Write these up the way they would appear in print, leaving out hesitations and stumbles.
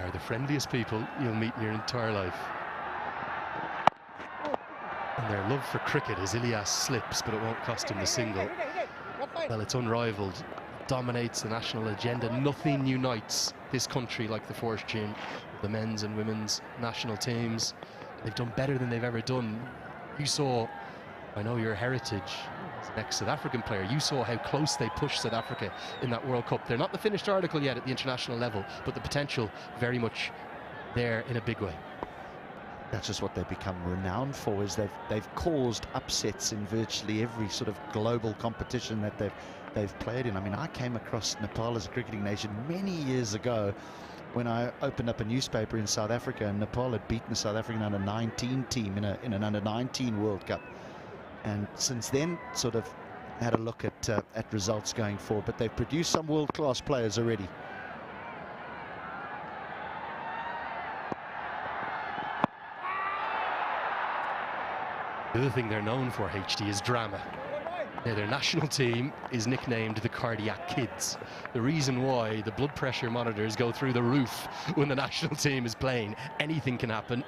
Are the friendliest people you'll meet in your entire life. And their love for cricket as Ilyas slips, but it won't cost him the single. Well, it's unrivaled. It dominates the national agenda. Nothing unites this country like the fortune of the men's and women's national teams. They've done better than they've ever done. You saw, I know your heritage as an ex-South African player, you saw how close they pushed South Africa in that World Cup. They're not the finished article yet at the international level, but the potential very much there in a big way. That's just what they've become renowned for, is they've caused upsets in virtually every sort of global competition that they've played in. I mean, I came across Nepal as a cricketing nation many years ago when I opened up a newspaper in South Africa, and Nepal had beaten the South African under-19 team in an under-19 World Cup. And since then, sort of had a look at results going forward, but they've produced some world-class players already. The other thing they're known for, HD, is drama. Now, their national team is nicknamed the Cardiac Kids. The reason why the blood pressure monitors go through the roof when the national team is playing. Anything can happen.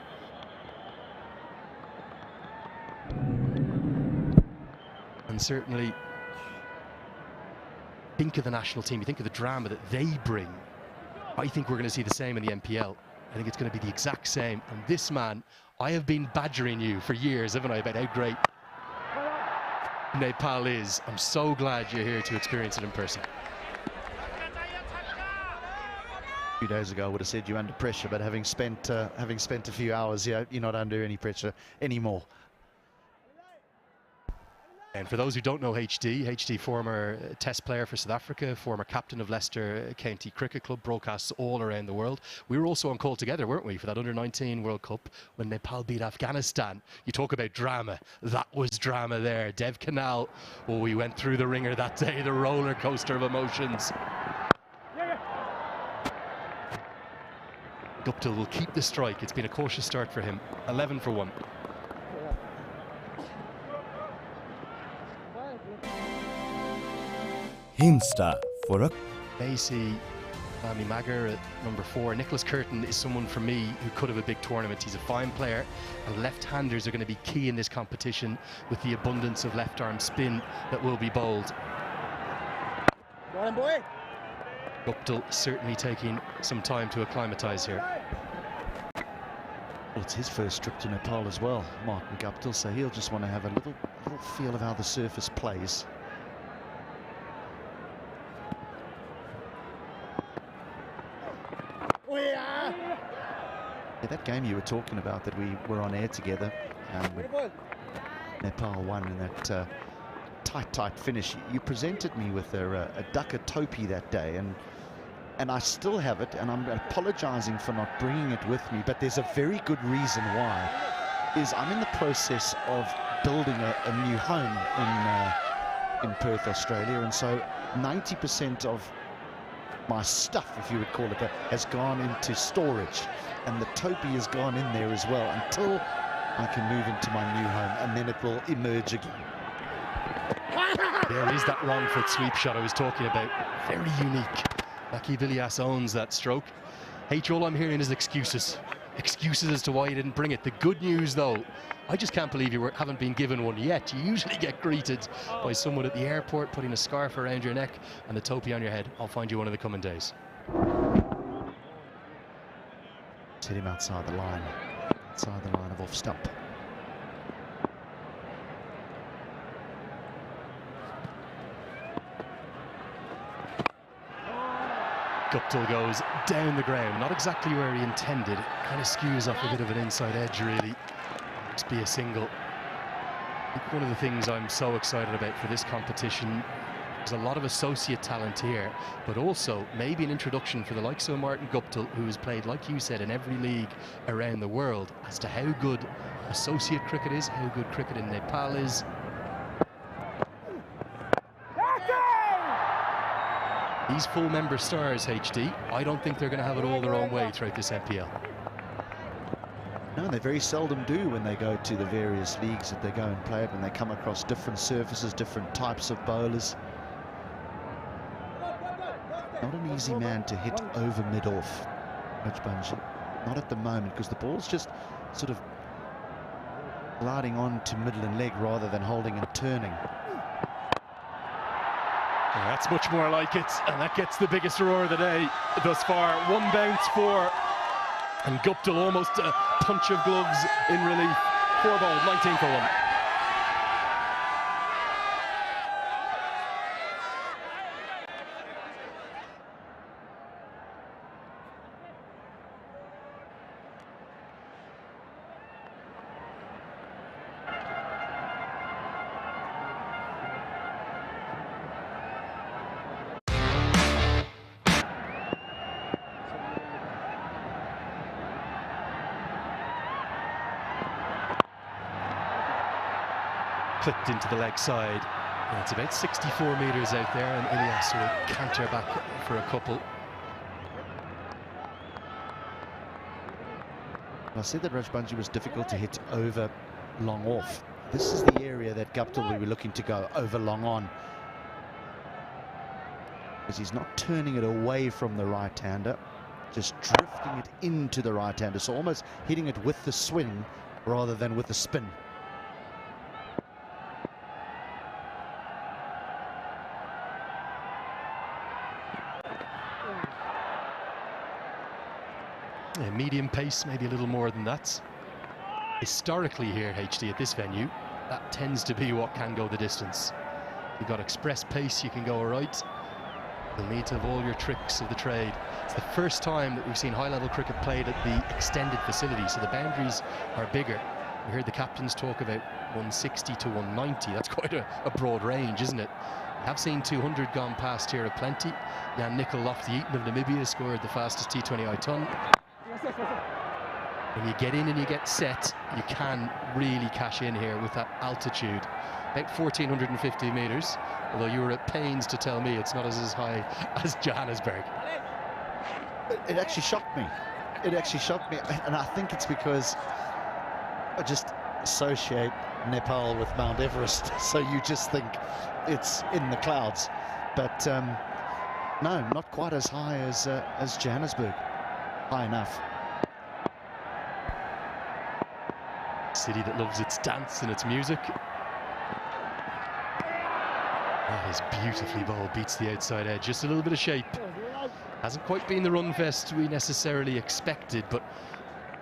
And certainly, think of the national team, you think of the drama that they bring. I think we're going to see the same in the NPL. I think it's going to be the exact same. And this man, I have been badgering you for years, haven't I, about how great Nepal is. I'm so glad you're here to experience it in person. A few days ago, I would have said you're under pressure, but having spent a few hours here, you're not under any pressure anymore. And for those who don't know HD, former test player for South Africa, former captain of Leicester County Cricket Club, broadcasts all around the world. We were also on call together, weren't we, for that under-19 World Cup when Nepal beat Afghanistan. You talk about drama. That was drama there. Dev Canal, oh, we went through the ringer that day, the roller coaster of emotions. Guptill will keep the strike. It's been a cautious start for him. 11 for 1. Himsta for a Macy, Lamy Magar at number 4. Nicholas Curtin is someone for me who could have a big tournament. He's a fine player, and left-handers are going to be key in this competition with the abundance of left-arm spin that will be bowled. Go on, boy. Guptill certainly taking some time to acclimatise here. Well, it's his first trip to Nepal as well, Martin Guptill, so he'll just want to have a little feel of how the surface plays. Yeah, that game you were talking about that we were on air together, Nepal won in that tight finish. You presented me with a ducker topi that day, and I still have it, and I'm apologizing for not bringing it with me, but there's a very good reason why. Is I'm in the process of building a new home in Perth, Australia, and so 90% of my stuff, if you would call it that, has gone into storage, and the topi has gone in there as well until I can move into my new home, and then it will emerge again. There is that wrong foot sweep shot I was talking about. Very unique. Rakib Ilyas owns that stroke. All I'm hearing is excuses. Excuses as to why you didn't bring it. The good news, though, I just can't believe you haven't been given one yet. You usually get greeted by someone at the airport putting a scarf around your neck and the topi on your head. I'll find you one of the coming days. Hit him outside the line of off stump. Guptill goes down the ground, not exactly where he intended. Kind of skews off a bit of an inside edge, really. Must be a single. I think one of the things I'm so excited about for this competition, there's a lot of associate talent here, but also maybe an introduction for the likes of Martin Guptill, who has played, like you said, in every league around the world, as to how good associate cricket is, how good cricket in Nepal is. These full member stars, HD, I don't think they're going to have it all their own way throughout this NPL. No, they very seldom do when they go to the various leagues that they go and play it, when they come across different surfaces, different types of bowlers. Not an easy man to hit over mid-off. Rajbanshi. Not at the moment, because the ball's just sort of gliding on to middle and leg rather than holding and turning. That's much more like it, and that gets the biggest roar of the day thus far. One bounce for, and Guptill almost a punch of gloves in relief. 4 ball, 19 for 1. Clipped into the leg side. And it's about 64 metres out there, and Ilyas will canter back for a couple. I said that Rajbanshi was difficult to hit over long off. This is the area that Guptill will be looking to go over long on, because he's not turning it away from the right-hander, just drifting it into the right-hander, so almost hitting it with the swing rather than with the spin. Yeah, medium pace, maybe a little more than that. Historically here, HD, at this venue, that tends to be what can go the distance. You've got express pace, you can go all right. You'll need to have all your tricks of the trade. It's the first time that we've seen high-level cricket played at the extended facility, so the boundaries are bigger. We heard the captains talk about 160 to 190. That's quite a broad range, isn't it? We have seen 200 gone past here at plenty. Jan Nicol off the Eton of Namibia scored the fastest T20I ton. When you get in and you get set, you can really cash in here with that altitude. About 1,450 metres, although you were at pains to tell me it's not as high as Johannesburg. It actually shocked me. It actually shocked me, and I think it's because I just associate Nepal with Mount Everest, so you just think it's in the clouds. But no, not quite as high as Johannesburg. High enough. City that loves its dance and its music. That is beautifully bowled, beats the outside edge, just a little bit of shape. Hasn't quite been the run fest we necessarily expected, but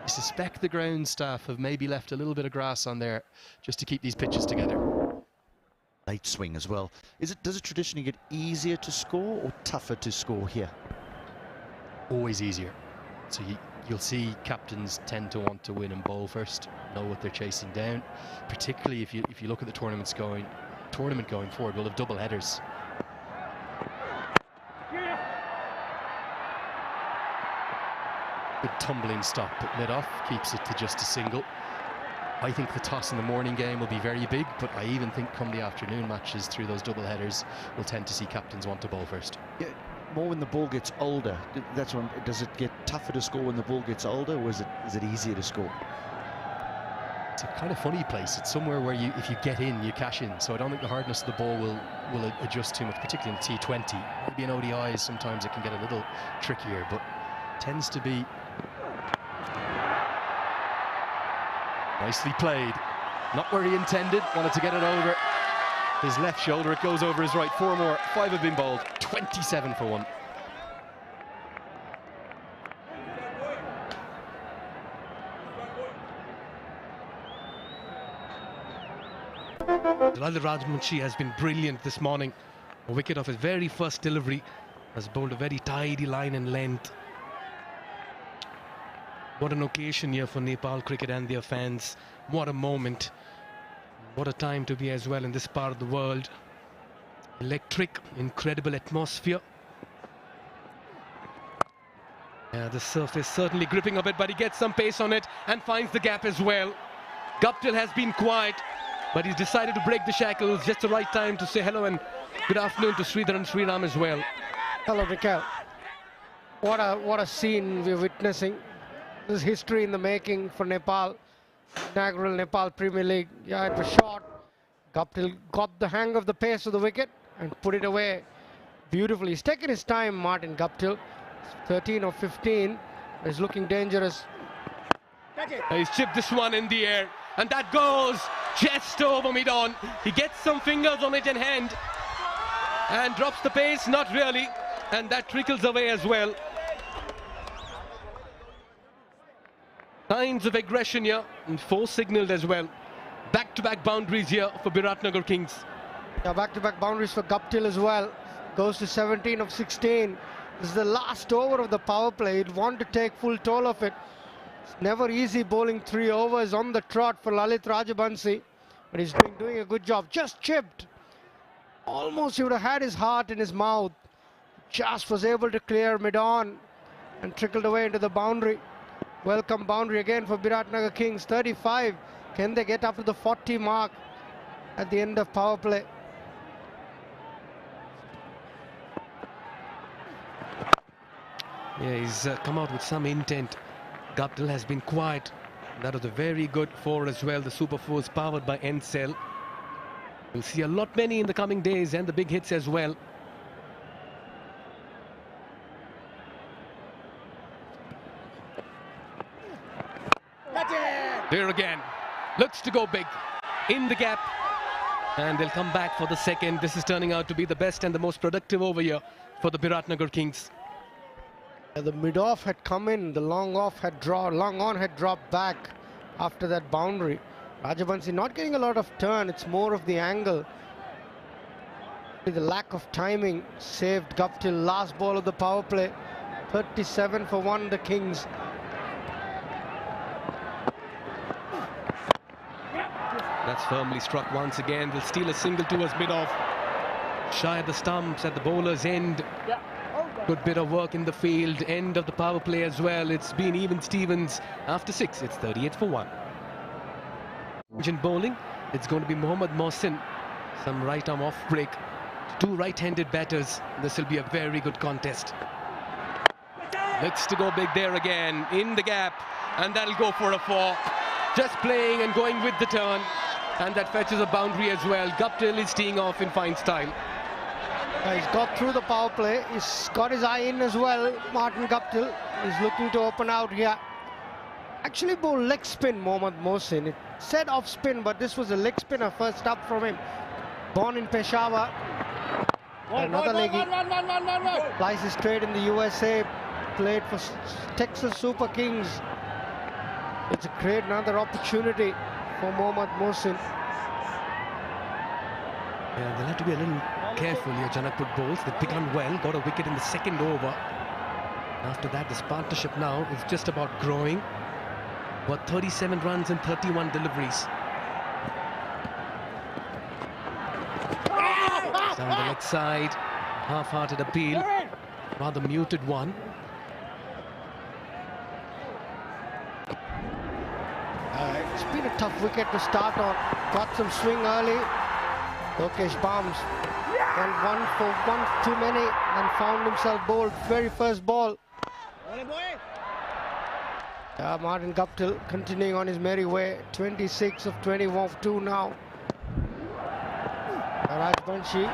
I suspect the ground staff have maybe left a little bit of grass on there just to keep these pitches together. Late swing as well. Does it traditionally get easier to score or tougher to score here? Always easier. So you'll see captains tend to want to win and bowl first, know what they're chasing down. Particularly if you look at the tournament going forward, we'll have double headers. Good tumbling stop at mid-off, keeps it to just a single. I think the toss in the morning game will be very big, but I even think come the afternoon matches through those double headers, we'll tend to see captains want to bowl first. Yeah, more when the ball gets older. That's when, does it get tougher to score when the ball gets older, or is it easier to score? It's a kind of funny place. It's somewhere where if you get in, you cash in. So I don't think the hardness of the ball will adjust too much, particularly in the T20. Maybe in ODIs sometimes it can get a little trickier, but tends to be nicely played. Not where he intended, wanted to get it over his left shoulder. It goes over his right. 4 more, 5 have been bowled, 27 for 1. Jalal Rajbanshi has been brilliant this morning. A wicket of his very first delivery, has bowled a very tidy line and length. What an occasion here for Nepal cricket and their fans. What a moment. What a time to be as well in this part of the world. Electric, incredible atmosphere. Yeah, the surface certainly gripping a bit, but he gets some pace on it and finds the gap as well. Guptill has been quiet, but he's decided to break the shackles. Just the right time to say hello and good afternoon to Sridhar and Sriram as well. Hello, Mikhail. What a scene we're witnessing. This is history in the making for Nepal. Inaugural Nepal Premier League. Yeah, it was short. Guptill got the hang of the pace of the wicket and put it away beautifully. He's taken his time, Martin Guptill. 13 or 15. He's looking dangerous. He's chipped this one in the air, and that goes just over mid-on. He gets some fingers on it in hand and drops the pace, not really, and that trickles away as well. Signs of aggression here, and 4 signalled as well. Back-to-back boundaries here for Biratnagar Kings. Yeah, back-to-back boundaries for Guptill as well. Goes to 17 of 16. This is the last over of the power play. He'd want to take full toll of it. It's never easy bowling 3 overs on the trot for Lalit Rajabansi, but he's been doing a good job. Just chipped. Almost he would have had his heart in his mouth. Just was able to clear mid-on and trickled away into the boundary. Welcome boundary again for Biratnagar Kings. 35. Can they get up to the 40 mark at the end of power play? Yeah, he's come out with some intent. Guptill has been quiet. That was a very good 4 as well. The Super 4s powered by Ncell. We'll see a lot many in the coming days, and the big hits as well. There again, looks to go big in the gap, and they'll come back for the second. This is turning out to be the best and the most productive over here for the Biratnagar Kings. The mid-off had come in, the long on had dropped back after that boundary. Rajabansi not getting a lot of turn, it's more of the angle. The lack of timing saved Guptill. Last ball of the power play. 37 for 1, the Kings. That's firmly struck once again. They'll steal a single towards mid-off. Shy of the stumps at the bowler's end. Good bit of work in the field. End of the power play as well. It's been even Stevens. After 6, it's 38 for 1. In bowling, it's going to be Mohammad Mohsin. Some right arm off break. 2 right-handed batters. This will be a very good contest. Looks to go big there again. In the gap. And that'll go for a 4. Just playing and going with the turn. And that fetches a boundary as well. Guptill is teeing off in fine style. He's got through the power play. He's got his eye in as well. Martin Guptill is looking to open out here. Actually bowled leg spin, Mohammad Mohsin. It said off spin, but this was a leg spinner first up from him. Born in Peshawar. Another leggy. Plays his trade in the USA. Played for Texas Super Kings. It's a great another opportunity for Mohammad Mohsin. Yeah, they'll have to be a little careful here, Janakpur bowls. They've begun well, got a wicket in the second over. After that, this partnership now is just about growing. Got 37 runs and 31 deliveries. Down the leg side, half-hearted appeal, rather muted one. It's been a tough wicket to start on. Got some swing early. Lokesh Bams went 1 for 1 too many and found himself bowled very first ball. Martin Guptill continuing on his merry way. 26 of 22 now. Rajbanshi,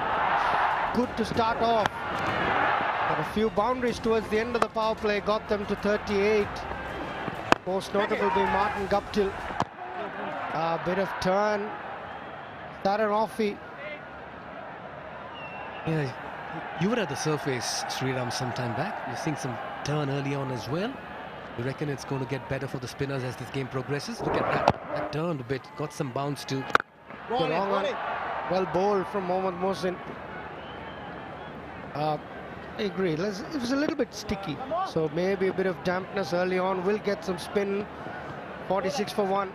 good to start off. But a few boundaries towards the end of the power play got them to 38. Most notable being Martin Guptill. A bit of turn. That an offie. Yeah, you were at the surface, Sriram, some time back. You're seeing some turn early on as well. You reckon it's going to get better for the spinners as this game progresses? Look at that. That turned a bit, got some bounce too. Well bowled from Mohammad Mohsin. I agree. It was a little bit sticky, so maybe a bit of dampness early on. Will get some spin. 46 for 1.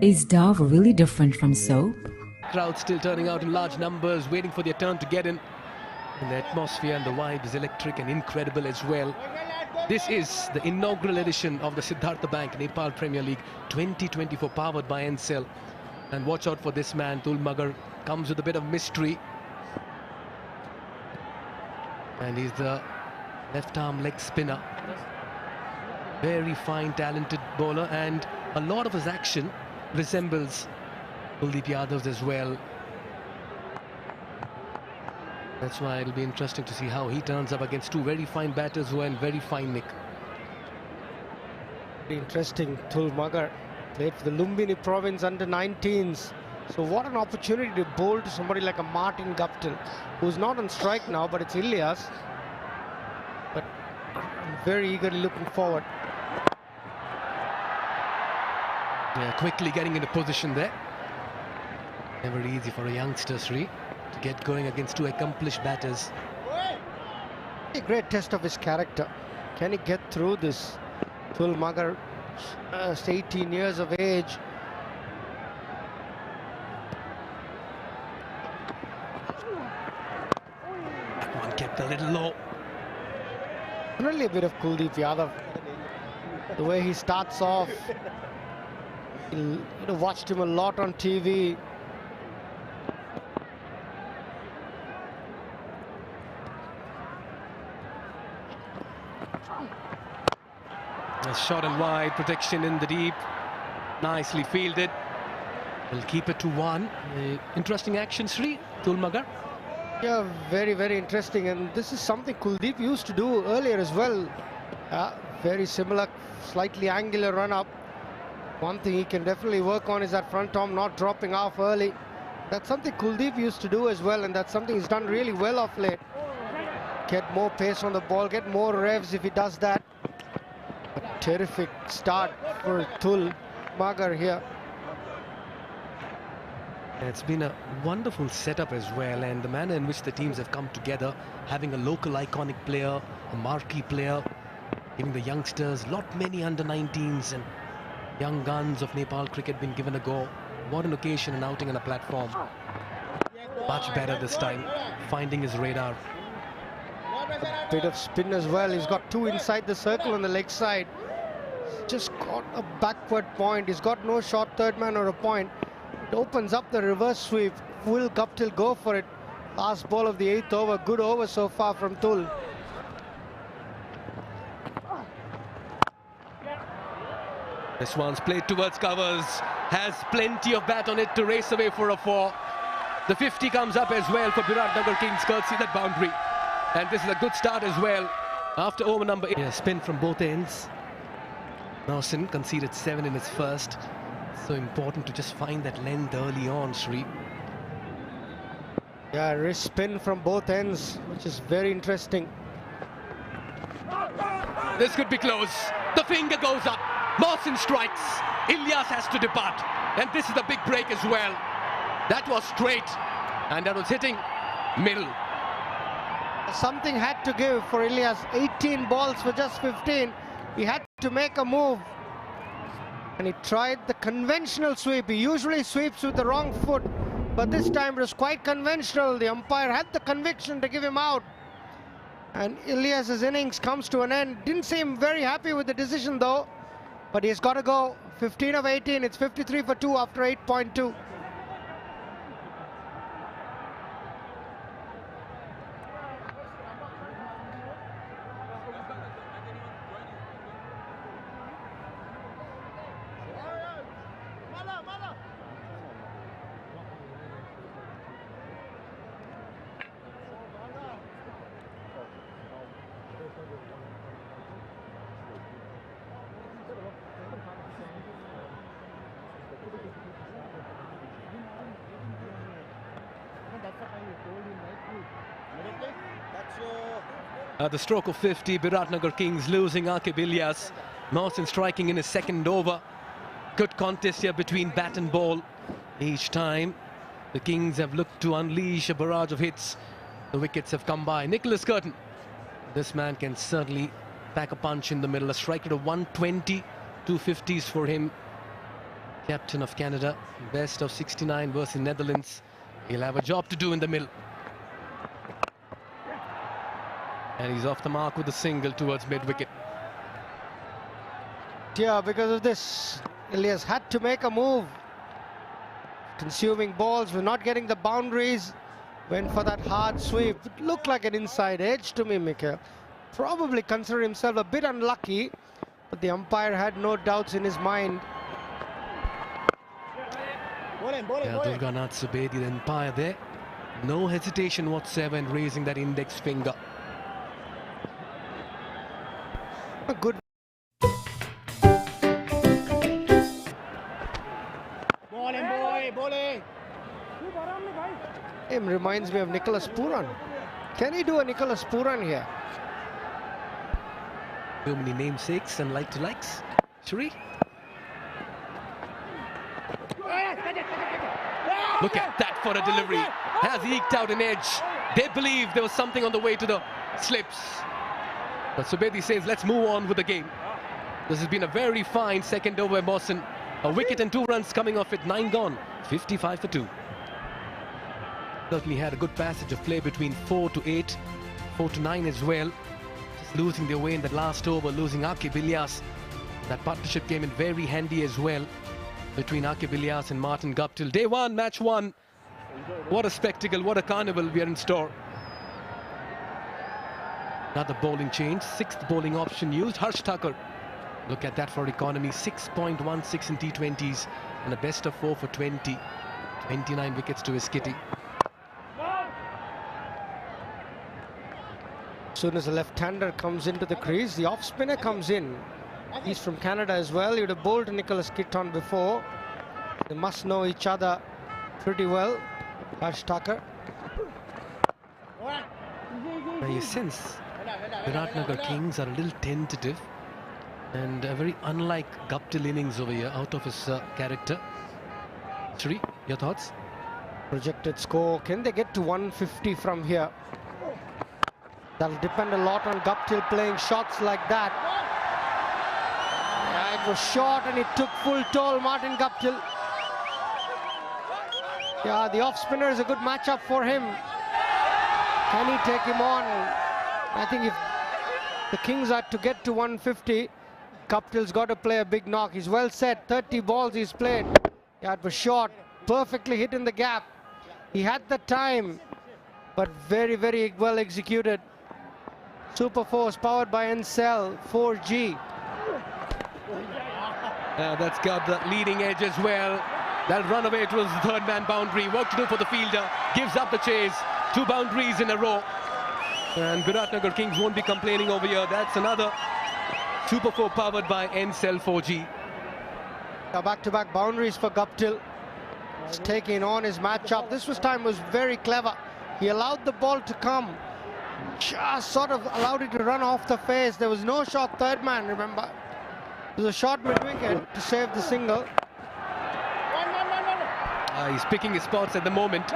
Is Dove really different from soap? Crowd still turning out in large numbers, waiting for their turn to get in. And the atmosphere and the vibe is electric and incredible as well. This is the inaugural edition of the Siddhartha Bank Nepal Premier League 2024, powered by Ncell. And watch out for this man, Tulmagar. Comes with a bit of mystery. And he's the left arm leg spinner. Very fine, talented bowler, and a lot of his action resembles Kuldeep Yadav's as well. That's why it'll be interesting to see how he turns up against two very fine batters who are in very fine nick. Very interesting. Thul Magar played for the Lumbini province under 19s. So what an opportunity to bowl to somebody like a Martin Guptill, who's not on strike now, but it's Ilyas. But I'm very eagerly looking forward. Yeah, quickly getting into position there. Never easy for a youngster, Sri, to get going against two accomplished batters. A great test of his character. Can he get through this? Thul Magar, 18 years of age. That one kept a little low. Really a bit of Kuldeep Yadav. The way he starts off. Watched him a lot on TV. A shot and wide, protection in the deep. Nicely fielded. Will keep it to 1. Interesting action, Sri, Thul Magar. Yeah, very, very interesting. And this is something Kuldeep used to do earlier as well. Very similar, slightly angular run-up. One thing he can definitely work on is that front arm not dropping off early. That's something Kuldeep used to do as well, and that's something he's done really well of late. Get more pace on the ball, get more revs if he does that. A terrific start for Thul Magar here. It's been a wonderful setup as well, and the manner in which the teams have come together, having a local iconic player, a marquee player, giving the youngsters many under 19s and young guns of Nepal cricket been given a go. What an occasion, an outing on a platform. Much better this time, finding his radar. A bit of spin as well. He's got 2 inside the circle on the leg side. Just got a backward point. He's got no short third man or a point. It opens up the reverse sweep. Will Guptill go for it? Last ball of the 8th over. Good over so far from Thul. This one's played towards covers, has plenty of bat on it to race away for a 4. The 50 comes up as well for Biratnagar Kings, courtesy that boundary. And this is a good start as well. After over number 8, spin from both ends. Nausin conceded 7 in his first. So important to just find that length early on, Sri. Yeah, wrist spin from both ends, which is very interesting. This could be close. The finger goes up. Mawson strikes. Ilyas has to depart. And this is the big break as well. That was straight. And that was hitting middle. Something had to give for Ilyas. 18 balls for just 15. He had to make a move. And he tried the conventional sweep. He usually sweeps with the wrong foot. But this time it was quite conventional. The umpire had the conviction to give him out. And Ilyas's innings comes to an end. Didn't seem very happy with the decision though. But he's got to go. 15 of 18. It's 53 for 2 after 8.2. At the stroke of 50, Biratnagar Kings losing Aqib Ilyas. Mawson striking in his second over. Good contest here between bat and ball. Each time the Kings have looked to unleash a barrage of hits. The wickets have come by. Nicholas Curtin. This man can certainly pack a punch in the middle. A strike rate of 120, 250s for him. Captain of Canada, best of 69 versus Netherlands. He'll have a job to do in the middle. And he's off the mark with a single towards mid-wicket. Yeah, because of this, Ilyas had to make a move. Consuming balls, we're not getting the boundaries. Went for that hard sweep. It looked like an inside edge to me, Mikhail. Probably considered himself a bit unlucky, but the umpire had no doubts in his mind. Yeah, Durganath Subedi, the umpire there. No hesitation whatsoever in raising that index finger. A good Bowling, boy, bowling. him reminds me of Nicholas Puran. Can he do a Nicholas Puran here? Too many namesakes and like-to-likes. Shri? Look at that for a delivery. Has eked out an edge. They believe there was something on the way to the slips. But Subedi says, let's move on with the game. This has been a very fine second over by Mawson. A wicket and 2 runs coming off it, 9 gone. 55 for 2. Certainly had a good passage of play between 4 to 8, 4 to 9 as well. Just losing their way in that last over, losing Akib Ilyas. That partnership came in very handy as well between Akib Ilyas and Martin Guptill. Day 1, match 1. What a spectacle, what a carnival we are in store. Another bowling change, 6th bowling option used. Harsh Thakur. Look at that for economy, 6.16 in T20s and a best of 4 for 20. 29 wickets to his kitty. As soon as the left-hander comes into the crease, the off-spinner comes in. He's from Canada as well. He would have bowled Nicholas Kitton before. They must know each other pretty well. Harsh Thakur. Now you sense Viratnagar Kings are a little tentative and very unlike Guptill innings over here, out of his character. Shri, your thoughts? Projected score. Can they get to 150 from here? That'll depend a lot on Guptill playing shots like that. Yeah, it was short and it took full toll, Martin Guptill. Yeah, the off-spinner is a good matchup for him. Can he take him on? I think if the Kings are to get to 150, Guptill's got to play a big knock. He's well set, 30 balls he's played. Yeah, it was short, perfectly hit in the gap. He had the time, but very, very well executed. Super Force powered by Ncell 4G. That's got the leading edge as well. That'll run away towards the 3rd man boundary. Work to do for the fielder. Gives up the chase. 2 boundaries in a row. And Viratnagar Kings won't be complaining over here. That's another Super 4 powered by Ncell 4G. Back-to-back boundaries for Guptill. He's taking on his matchup. This time was very clever. He allowed the ball to come. Just sort of allowed it to run off the face. There was no shot 3rd man, remember. It was a shot mid-wicket to save the single. He's picking his spots at the moment.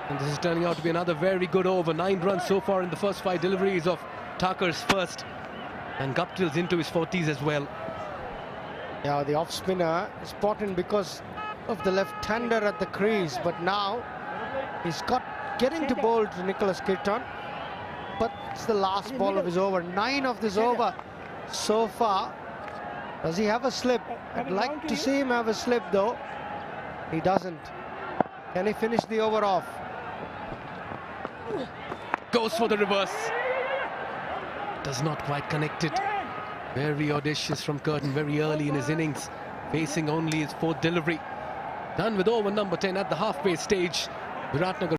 And this is turning out to be another very good over. 9 runs so far in the first 5 deliveries of Thakur's first. And Guptill's into his 40s as well. Yeah, the off-spinner is important because of the left-hander at the crease. But now he's getting to bowl to Nicholas Kitton. But it's the last ball of his over. 9 of this over so far. Does he have a slip? I'd like to see him have a slip though. He doesn't. Can he finish the over off? Goes for the reverse. Does not quite connect it. Very audacious from Curtin very early in his innings. Facing only his 4th delivery. Done with over number 10 at the halfway stage. Viratnagar